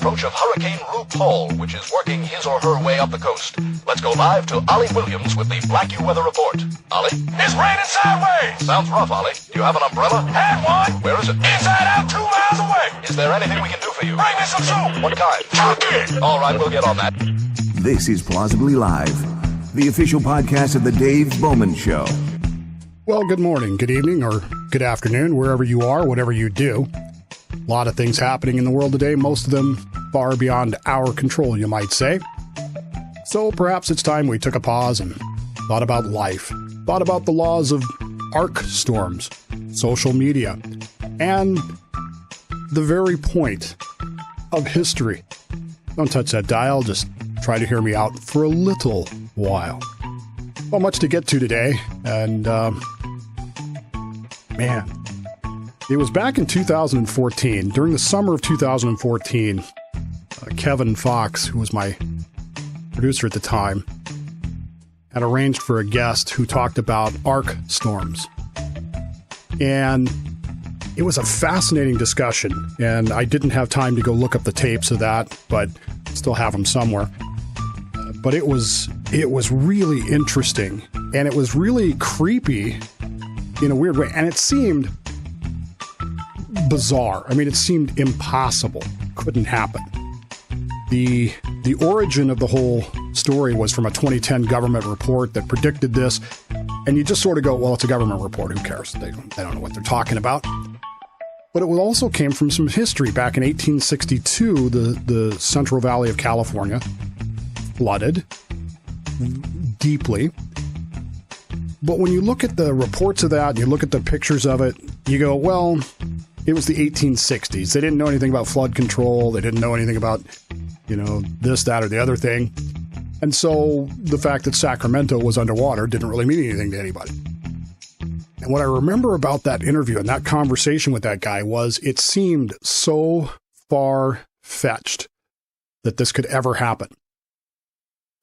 approach of Hurricane RuPaul, which is working his or her way up the coast. Let's go live to Ollie Williams with the Black U Weather Report. Ollie? It's raining sideways! Sounds rough, Ollie. Do you have an umbrella? Had one! Where is it? Inside out, 2 miles away! Is there anything we can do for you? Bring me some soup! What kind? Turkey! All right, we'll get on that. This is Plausibly Live, the official podcast of the Dave Bowman Show. Well, good morning, good evening, or good afternoon, wherever you are, whatever you do. A lot of things happening in the world today, most of them far beyond our control, you might say. So perhaps it's time we took a pause and thought about life, thought about the laws of arc storms, social media, and the very point of history. Don't touch that dial, just try to hear me out for a little while. Well, much to get to today, and man, it was back in 2014, during the summer of 2014, Kevin Fox, who was my producer at the time, had arranged for a guest who talked about arc storms. And it was a fascinating discussion, and I didn't have time to go look up the tapes of that, but still have them somewhere. But it was really interesting, and it was really creepy in a weird way, and it seemed bizarre. I mean, it seemed impossible. Couldn't happen. The origin of the whole story was from a 2010 government report that predicted this, and you just sort of go, well, it's a government report. Who cares? They don't know what they're talking about. But it also came from some history. Back in 1862, the Central Valley of California flooded deeply. But when you look at the reports of that, and you look at the pictures of it, you go, well, it was the 1860s. They didn't know anything about flood control. They didn't know anything about, this, that, or the other thing. And so the fact that Sacramento was underwater didn't really mean anything to anybody. And what I remember about that interview and that conversation with that guy was it seemed so far-fetched that this could ever happen.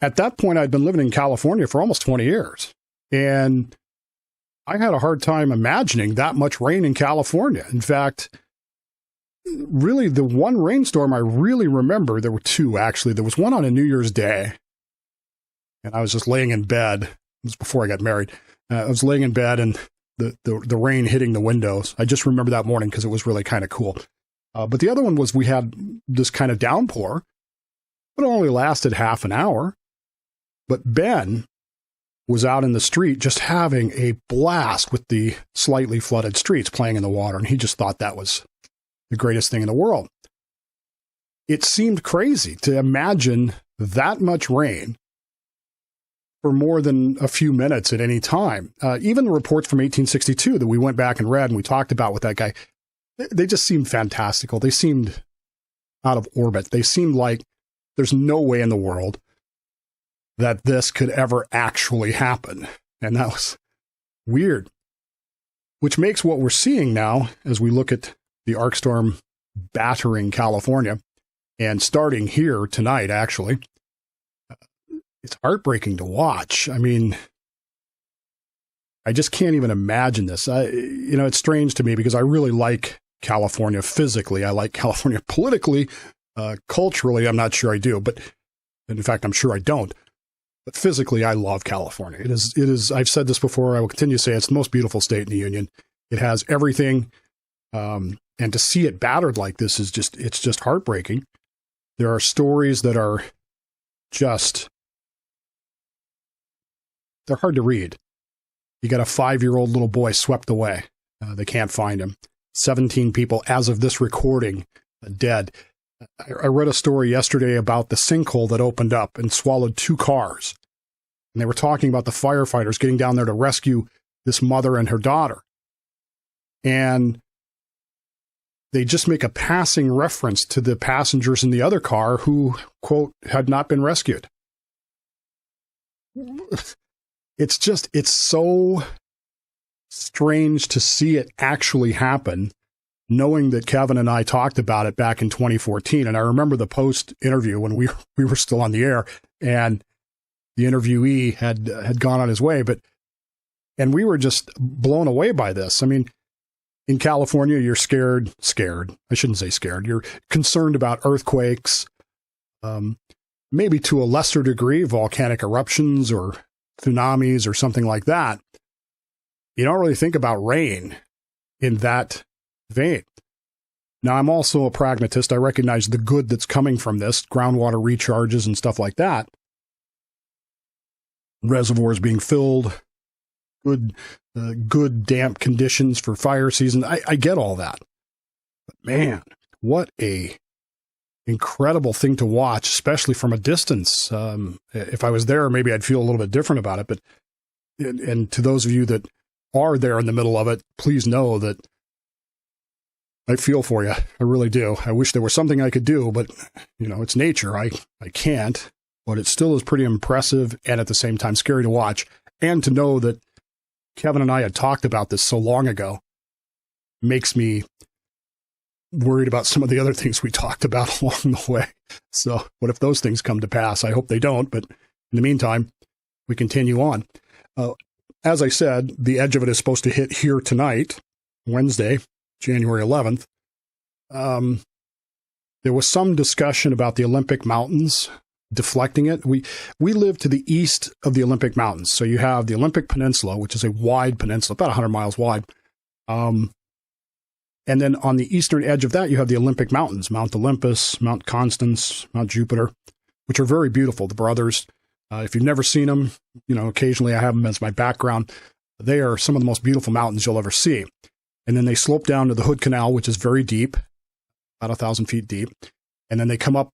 At that point, I'd been living in California for almost 20 years. And I had a hard time imagining that much rain in California. In fact, really the one rainstorm I really remember, there were two actually. There was one on a New Year's Day. And I was just laying in bed. It was before I got married. I was laying in bed and the rain hitting the windows. I just remember that morning because it was really kind of cool. But the other one was we had this kind of downpour, but it only lasted half an hour. But Ben was out in the street just having a blast with the slightly flooded streets, playing in the water, and he just thought that was the greatest thing in the world. It seemed crazy to imagine that much rain for more than a few minutes at any time. Even the reports from 1862 that we went back and read and we talked about with that guy, they just seemed fantastical. They seemed out of orbit. They seemed like there's no way in the world that this could ever actually happen. And that was weird. Which makes what we're seeing now, as we look at the arc storm battering California, and starting here tonight, actually, it's heartbreaking to watch. I mean, I just can't even imagine this. It's strange to me because I really like California physically. I like California politically. Culturally, I'm not sure I do, but in fact, I'm sure I don't. But physically, I love California. It is. I've said this before. I will continue to say it's the most beautiful state in the union. It has everything. And to see it battered like this it's just heartbreaking. There are stories that are they're hard to read. You got a 5-year-old little boy swept away. They can't find him. 17 people, as of this recording, dead. I read a story yesterday about the sinkhole that opened up and swallowed 2 cars. And they were talking about the firefighters getting down there to rescue this mother and her daughter. And they just make a passing reference to the passengers in the other car who, quote, had not been rescued. It's so strange to see it actually happen, knowing that Kevin and I talked about it back in 2014. And I remember the post interview when we were still on the air and the interviewee had gone on his way, and we were just blown away by this. I mean, in California, you're scared. I shouldn't say scared. You're concerned about earthquakes, maybe to a lesser degree, volcanic eruptions or tsunamis or something like that. You don't really think about rain in that vein. Now, I'm also a pragmatist. I recognize the good that's coming from this, groundwater recharges and stuff like that. Reservoirs being filled, good damp conditions for fire season. I get all that. But man, what a incredible thing to watch, especially from a distance. If I was there, maybe I'd feel a little bit different about it. But and to those of you that are there in the middle of it, please know that I feel for you. I really do. I wish there was something I could do, but it's nature. I can't. But it still is pretty impressive and at the same time scary to watch. And to know that Kevin and I had talked about this so long ago makes me worried about some of the other things we talked about along the way. So what if those things come to pass? I hope they don't. But in the meantime, we continue on. As I said, the edge of it is supposed to hit here tonight, Wednesday, January 11th. There was some discussion about the Olympic Mountains deflecting it. We live to the east of the Olympic Mountains. So you have the Olympic Peninsula, which is a wide peninsula, about 100 miles wide. And then on the eastern edge of that, you have the Olympic Mountains, Mount Olympus, Mount Constance, Mount Jupiter, which are very beautiful. The brothers, if you've never seen them, occasionally I have them as my background. They are some of the most beautiful mountains you'll ever see. And then they slope down to the Hood Canal, which is very deep, about 1,000 feet deep. And then they come up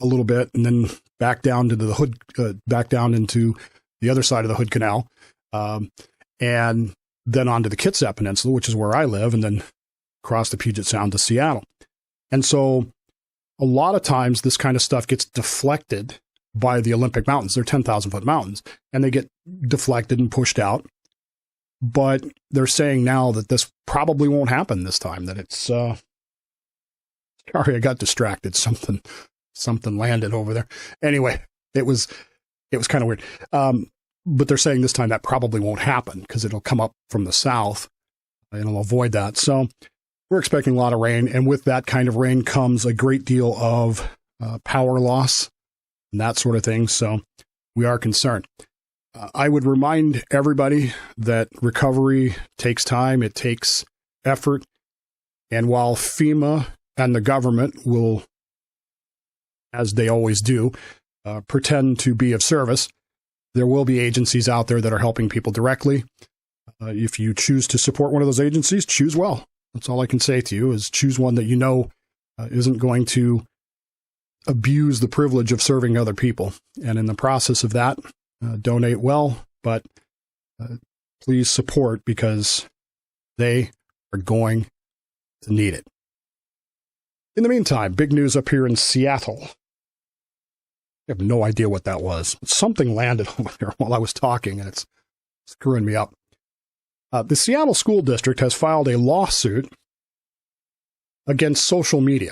a little bit and then back down to the Hood, back down into the other side of the Hood Canal. And then onto the Kitsap Peninsula, which is where I live, and then across the Puget Sound to Seattle. And so a lot of times this kind of stuff gets deflected by the Olympic Mountains. They're 10,000 foot mountains, and they get deflected and pushed out. But they're saying now that this probably won't happen this time, that it's, sorry, I got distracted. Something landed over there. Anyway, it was kind of weird. But they're saying this time that probably won't happen because it'll come up from the south and it'll avoid that. So we're expecting a lot of rain. And with that kind of rain comes a great deal of power loss and that sort of thing. So we are concerned. I would remind everybody that recovery takes time. It takes effort. And while FEMA and the government will, as they always do, pretend to be of service, there will be agencies out there that are helping people directly. If you choose to support one of those agencies, choose well. That's all I can say to you, is choose one that isn't going to abuse the privilege of serving other people. And in the process of that, donate well, but please support, because they are going to need it. In the meantime, big news up here in Seattle. I have no idea what that was. Something landed over there while I was talking, and it's screwing me up. The Seattle School District has filed a lawsuit against social media,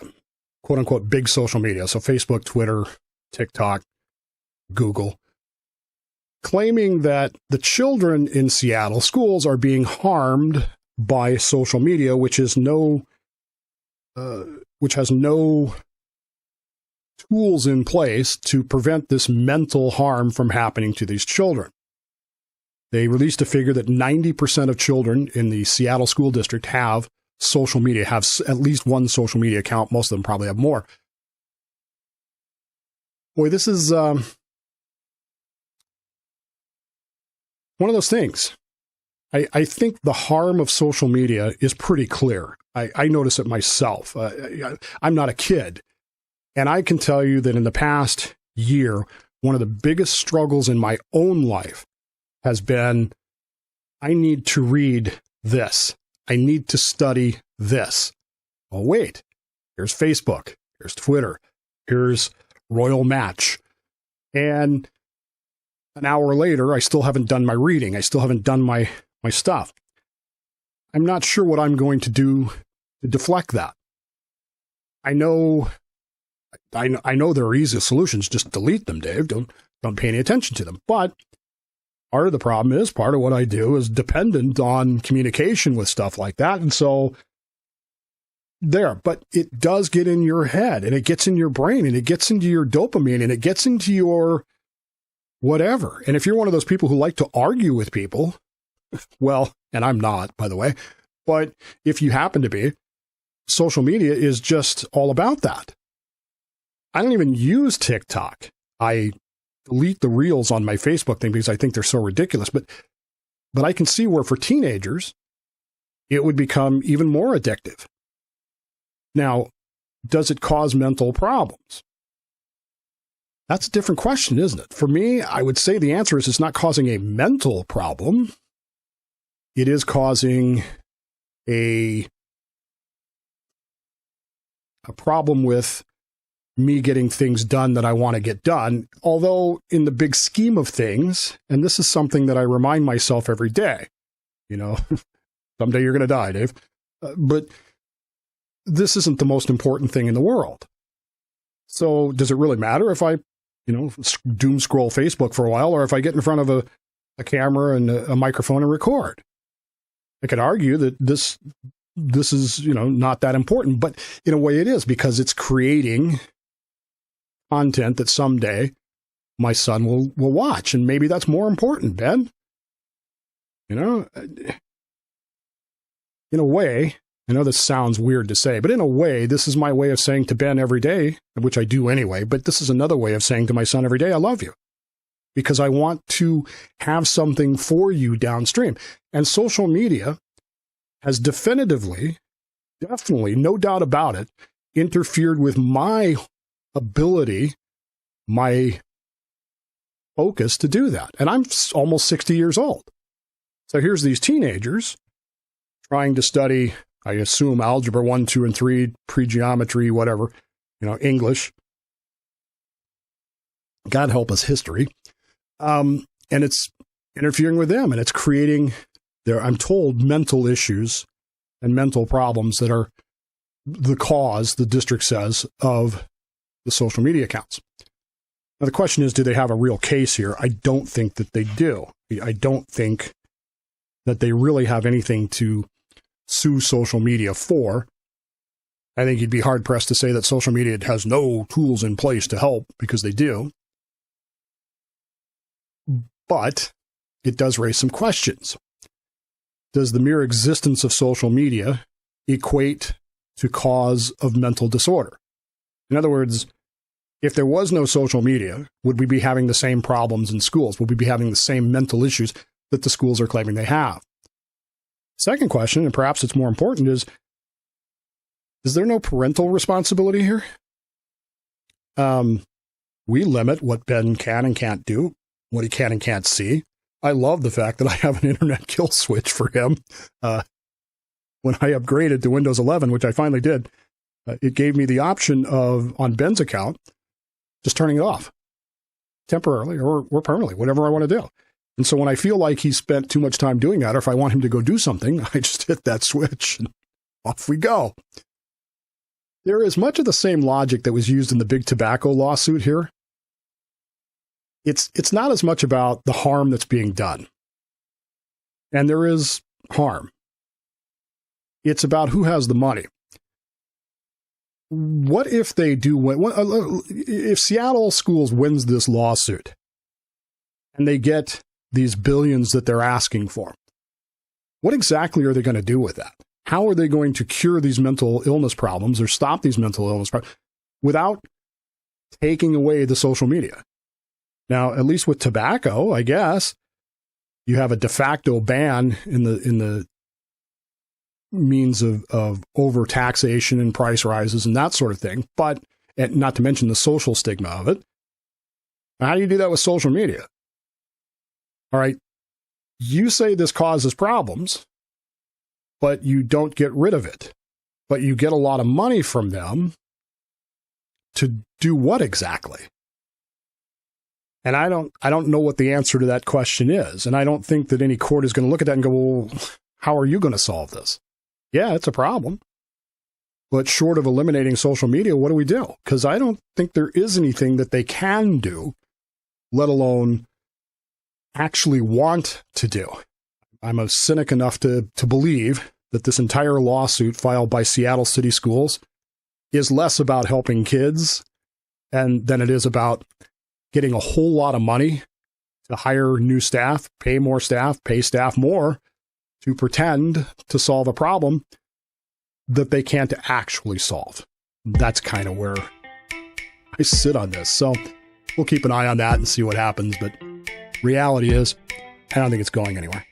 quote unquote, big social media. So Facebook, Twitter, TikTok, Google, claiming that the children in Seattle schools are being harmed by social media, which has no tools in place to prevent this mental harm from happening to these children. They released a figure that 90% of children in the Seattle School District have social media, have at least one social media account. Most of them probably have more. Boy, this is one of those things. I think the harm of social media is pretty clear. I notice it myself. I'm not a kid. And I can tell you that in the past year, one of the biggest struggles in my own life has been, I need to read this. I need to study this. Oh, wait, here's Facebook, here's Twitter, here's Royal Match. And an hour later, I still haven't done my reading. I still haven't done my stuff. I'm not sure what I'm going to do to deflect that. I know there are easy solutions. Just delete them, Dave. Don't pay any attention to them. But part of the problem is, part of what I do is dependent on communication with stuff like that. And so there, but it does get in your head, and it gets in your brain, and it gets into your dopamine, and it gets into your whatever. And if you're one of those people who like to argue with people, well, and I'm not, by the way, but if you happen to be, social media is just all about that. I don't even use TikTok. I delete the reels on my Facebook thing because I think they're so ridiculous. But I can see where for teenagers, it would become even more addictive. Now, does it cause mental problems? That's a different question, isn't it? For me, I would say the answer is it's not causing a mental problem. It is causing a problem with me getting things done that I want to get done. Although in the big scheme of things, and this is something that I remind myself every day, someday you're going to die, Dave. But this isn't the most important thing in the world. So does it really matter if I, doom scroll Facebook for a while, or if I get in front of a camera and a microphone and record? I could argue that this is, not that important, but in a way it is, because it's creating content that someday my son will watch. And maybe that's more important, Ben. In a way, I know this sounds weird to say, but in a way, this is my way of saying to Ben every day, which I do anyway, but this is another way of saying to my son every day, I love you, because I want to have something for you downstream. And social media has definitely, no doubt about it, interfered with my ability, my focus to do that. And I'm almost 60 years old. So here's these teenagers trying to study, I assume, algebra 1, 2, and 3, pre-geometry, whatever, English. God help us, history. And it's interfering with them, and it's creating I'm told, mental issues and mental problems that are the cause, the district says, of the social media accounts. Now, the question is, do they have a real case here? I don't think that they do. I don't think that they really have anything to sue social media for. I think you'd be hard-pressed to say that social media has no tools in place to help, because they do. But it does raise some questions. Does the mere existence of social media equate to cause of mental disorder? In other words, if there was no social media, would we be having the same problems in schools? Would we be having the same mental issues that the schools are claiming they have? Second question, and perhaps it's more important, is there no parental responsibility here? We limit what Ben can and can't do, what he can and can't see. I love the fact that I have an internet kill switch for him. When I upgraded to Windows 11, which I finally did, it gave me the option of, on Ben's account, just turning it off temporarily or permanently, whatever I want to do. And so when I feel like he spent too much time doing that, or if I want him to go do something, I just hit that switch and off we go. There is much of the same logic that was used in the big tobacco lawsuit here. It's not as much about the harm that's being done. And there is harm. It's about who has the money. What if they do win? If Seattle Schools wins this lawsuit and they get these billions that they're asking for, what exactly are they going to do with that? How are they going to cure these mental illness problems or stop these mental illness problems without taking away the social media? Now, at least with tobacco, I guess, you have a de facto ban in the means of overtaxation and price rises and that sort of thing, but and not to mention the social stigma of it. How do you do that with social media? All right, you say this causes problems, but you don't get rid of it, but you get a lot of money from them to do what exactly? And I don't know what the answer to that question is. And I don't think that any court is going to look at that and go, well, how are you going to solve this? Yeah, it's a problem. But short of eliminating social media, what do we do? Because I don't think there is anything that they can do, let alone actually want to do. I'm a cynic enough to believe that this entire lawsuit filed by Seattle City Schools is less about helping kids than it is about getting a whole lot of money to hire new staff, pay more staff, pay staff more to pretend to solve a problem that they can't actually solve. That's kind of where I sit on this. So we'll keep an eye on that and see what happens. But reality is, I don't think it's going anywhere.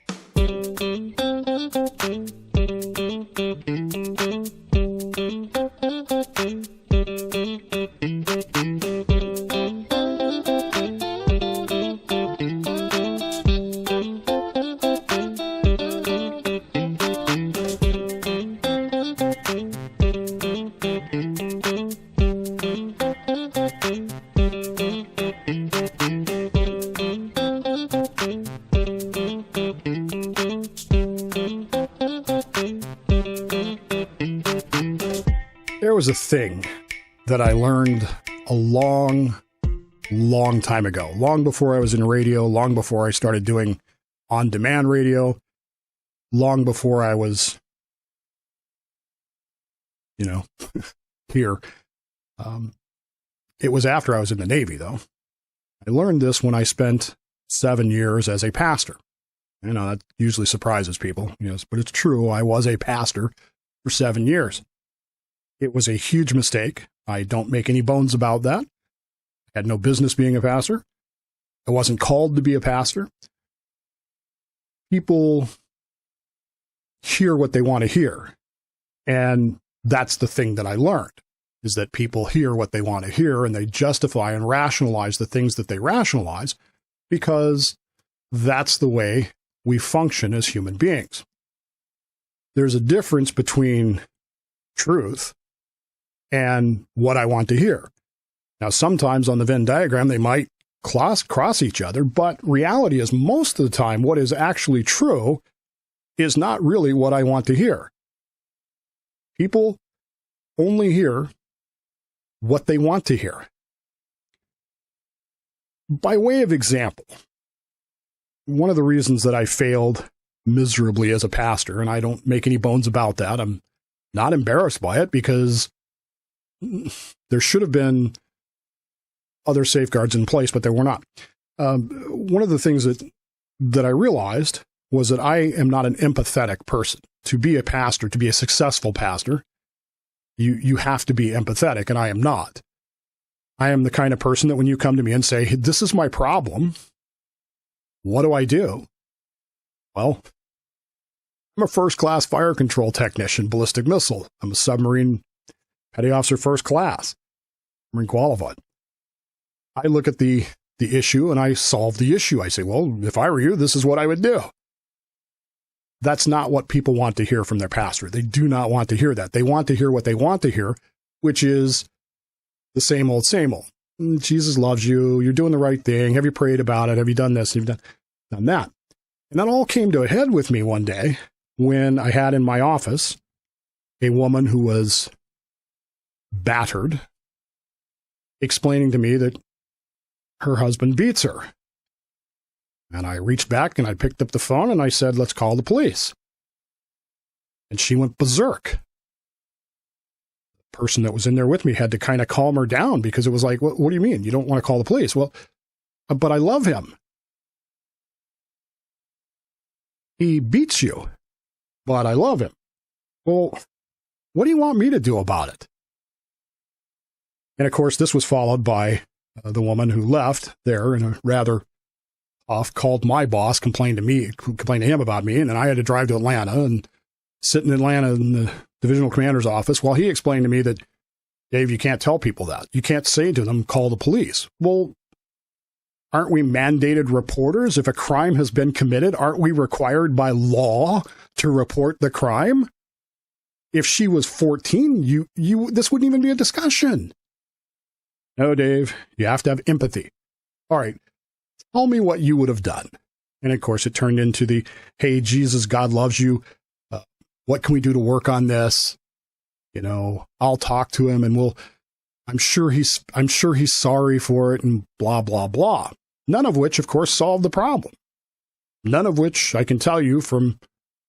There was a thing that I learned a long time ago, long before I was in radio, long before I started doing on-demand radio, long before I was, here. It was after I was in the Navy, though. I learned this when I spent 7 years as a pastor. That usually surprises people, yes, but it's true. I was a pastor for 7 years. It was a huge mistake. I don't make any bones about that. I had no business being a pastor. I wasn't called to be a pastor. People hear what they want to hear. And that's the thing that I learned, is that people hear what they want to hear and they justify and rationalize the things that they rationalize because that's the way we function as human beings. There's a difference between truth and what I want to hear. Now, sometimes on the Venn diagram, they might cross each other, but reality is most of the time what is actually true is not really what I want to hear. People only hear what they want to hear. By way of example, one of the reasons that I failed miserably as a pastor, and I don't make any bones about that, I'm not embarrassed by it because there should have been other safeguards in place, but there were not. One of the things that I realized was that I am not an empathetic person. To be a pastor, to be a successful pastor, you have to be empathetic, and I am not. I am the kind of person that when you come to me and say, hey, this is my problem, what do I do? Well, I'm a first-class fire control technician, ballistic missile. I'm a submarine petty officer first class, Marine qualified. I look at the issue and I solve the issue. I say, well, if I were you, this is what I would do. That's not what people want to hear from their pastor. They do not want to hear that. They want to hear what they want to hear, which is the same old, same old. Jesus loves you. You're doing the right thing. Have you prayed about it? Have you done this? Have you done that? And that all came to a head with me one day when I had in my office a woman who was battered, explaining to me that her husband beats her. And I reached back and I picked up the phone and I said, let's call the police. And she went berserk. The person that was in there with me had to kind of calm her down because it was like, what do you mean? You don't want to call the police? Well, but I love him. He beats you, but I love him. Well, what do you want me to do about it? And of course, this was followed by the woman who left there in a rather called my boss, complained to him about me, and then I had to drive to Atlanta and sit in Atlanta in the divisional commander's office while he explained to me that, Dave, you can't tell people that. You can't say to them, call the police. Well, aren't we mandated reporters? If a crime has been committed, aren't we required by law to report the crime? If she was 14, this wouldn't even be a discussion. No, Dave, you have to have empathy. All right, tell me what you would have done. And of course, it turned into the, hey, Jesus, God loves you. What can we do to work on this? I'll talk to him and I'm sure he's sorry for it and blah, blah, blah. None of which, of course, solved the problem. None of which I can tell you from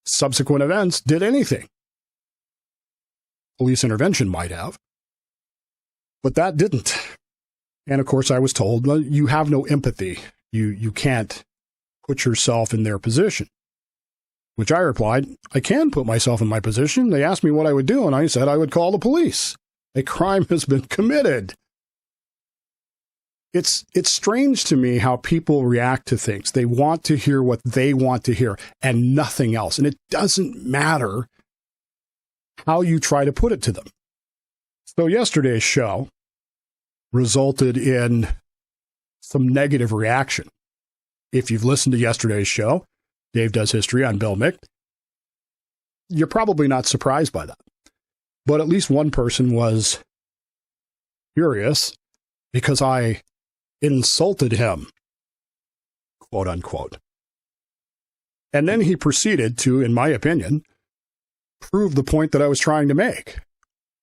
subsequent events did anything. Police intervention might have, but that didn't. And of course, I was told, well, you have no empathy. You can't put yourself in their position. Which I replied, I can put myself in my position. They asked me what I would do, and I said I would call the police. A crime has been committed. It's strange to me how people react to things. They want to hear what they want to hear and nothing else. And it doesn't matter how you try to put it to them. So yesterday's show resulted in some negative reaction. If you've listened to yesterday's show, Dave Does History on Bill Mick, you're probably not surprised by that. But at least one person was furious because I insulted him, quote unquote. And then he proceeded to, in my opinion, prove the point that I was trying to make,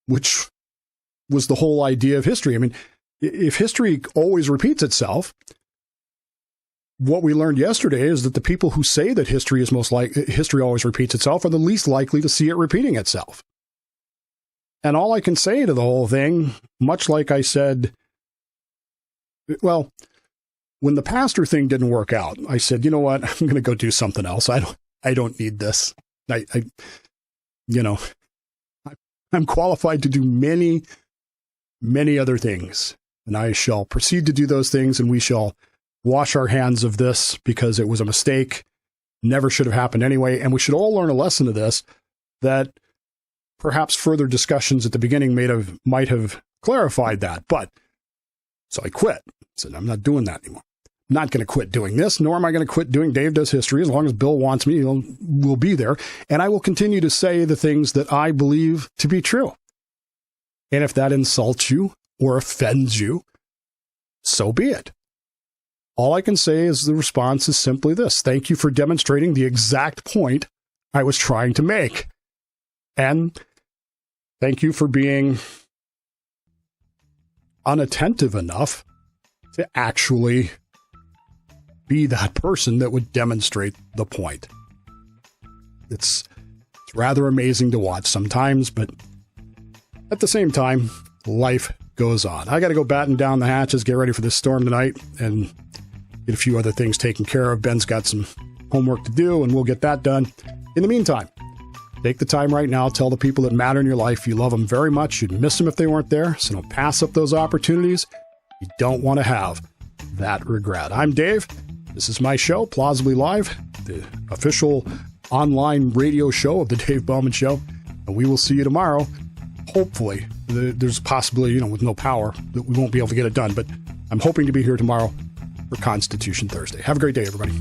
which was the whole idea of history. I mean, if history always repeats itself, what we learned yesterday is that the people who say that history always repeats itself are the least likely to see it repeating itself. And all I can say to the whole thing, much like I said, well, when the pastor thing didn't work out, I said, you know what, I'm going to go do something else. I don't need this. I'm qualified to do many, many other things, and I shall proceed to do those things, and we shall wash our hands of this because it was a mistake, never should have happened anyway, and we should all learn a lesson of this that perhaps further discussions at the beginning might have clarified that. But so I quit. I said, I'm not doing that anymore. I'm not going to quit doing this, nor am I going to quit doing Dave Does History. As long as Bill wants me, we'll be there. And I will continue to say the things that I believe to be true. And if that insults you or offends you, so be it. All I can say is the response is simply this. Thank you for demonstrating the exact point I was trying to make. And thank you for being unattentive enough to actually be that person that would demonstrate the point. It's rather amazing to watch sometimes, but at the same time, life goes on. I got to go batten down the hatches, get ready for this storm tonight, and get a few other things taken care of. Ben's got some homework to do, and we'll get that done. In the meantime, take the time right now, tell the people that matter in your life you love them very much. You'd miss them if they weren't there, so don't pass up those opportunities. You don't want to have that regret. I'm Dave. This is my show, Plausibly Live, the official online radio show of the Dave Bowman Show, and we will see you tomorrow. Hopefully, there's a possibility, with no power, that we won't be able to get it done, but I'm hoping to be here tomorrow for Constitution Thursday. Have a great day, everybody.